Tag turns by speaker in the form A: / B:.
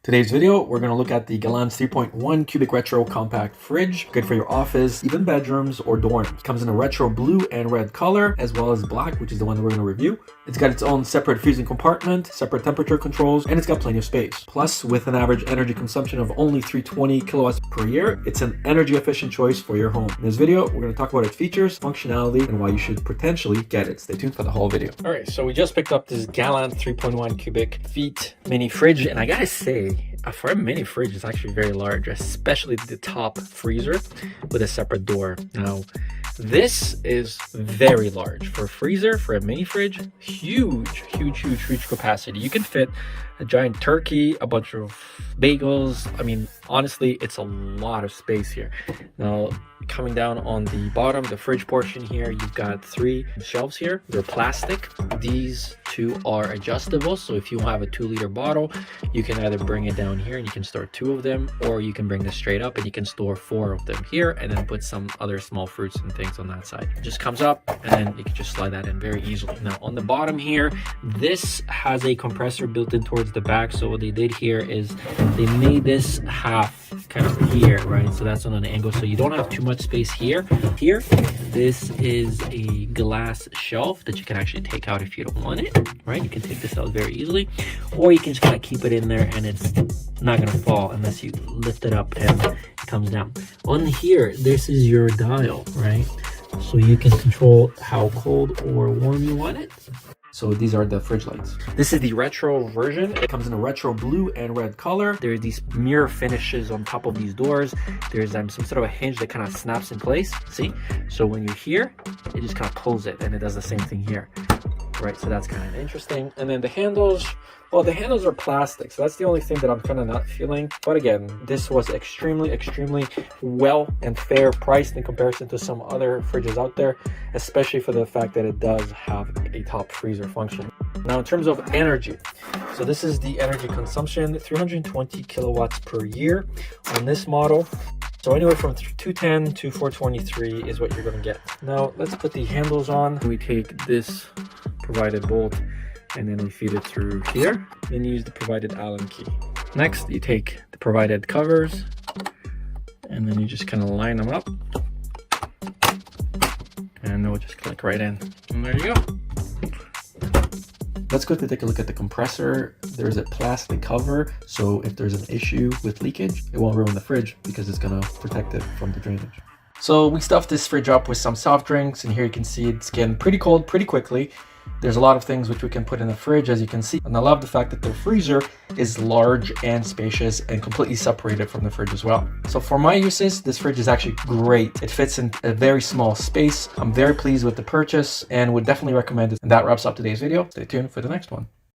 A: Today's video, we're going to look at the Galanz 3.1 cubic retro compact fridge. Good for your office, even bedrooms or dorms. It comes in a retro blue and red color, as well as black, which is the one that we're going to review. It's got its own separate freezing compartment, separate temperature controls, and it's got plenty of space. Plus, with an average energy consumption of only 320 kilowatts per year, it's an energy efficient choice for your home. In this video, we're going to talk about its features, functionality, and why you should potentially get it. Stay tuned for the whole video. All right, so we just picked up this Galanz 3.1 cubic feet mini fridge, and I gotta say, for a mini fridge, it's actually very large, especially the top freezer with a separate door. Now, this is very large for a freezer, for a mini fridge. Huge capacity. You can fit a giant turkey, a bunch of bagels. I mean, honestly, it's a lot of space here. Now, coming down on the bottom, the fridge portion here, you've got 3 shelves here. They're plastic. These 2 are adjustable, so if you have a 2-liter bottle, you can either bring it down here and you can store 2 of them, or you can bring this straight up and you can store 4 of them here and then put some other small fruits and things on that side. It just comes up and then you can just slide that in very easily. Now, on the bottom here, this has a compressor built in towards the back. So what they did here is they made this half kind of here, right? So that's on an angle, so you don't have too much space here. This is a glass shelf that you can actually take out if you don't want it, right? You can take this out very easily, or you can just kind of keep it in there and it's not going to fall unless you lift it up and it comes down. On here, this is your dial, right? So you can control how cold or warm you want it. So these are the fridge lights. This is the retro version. It comes in a retro blue and red color. There are these mirror finishes on top of these doors. There's some sort of a hinge that kind of snaps in place. See? So when you're here, it just kind of pulls it, and it does the same thing here. Right, so that's kind of interesting. And then the handles, well, the handles are plastic, so that's the only thing that I'm kind of not feeling. But again, this was extremely well and fair priced in comparison to some other fridges out there, especially for the fact that it does have a top freezer function. Now, in terms of energy, so this is the energy consumption, 320 kilowatts per year on this model. So anywhere from 210 to 423 is what you're going to get. Now, let's put the handles on. We take this provided bolt and then we feed it through here. Then use the provided Allen key. Next, you take the provided covers and then you just kind of line them up. And they'll just click right in. And there you go. Let's go to take a look at the compressor. There's a plastic cover, so if there's an issue with leakage, it won't ruin the fridge because it's gonna protect it from the drainage. So we stuffed this fridge up with some soft drinks, and here you can see it's getting pretty cold pretty quickly. There's a lot of things which we can put in the fridge, as you can see. And I love the fact that the freezer is large and spacious and completely separated from the fridge as well. So for my uses, this fridge is actually great. It fits in a very small space. I'm very pleased with the purchase and would definitely recommend it. And that wraps up today's video. Stay tuned for the next one.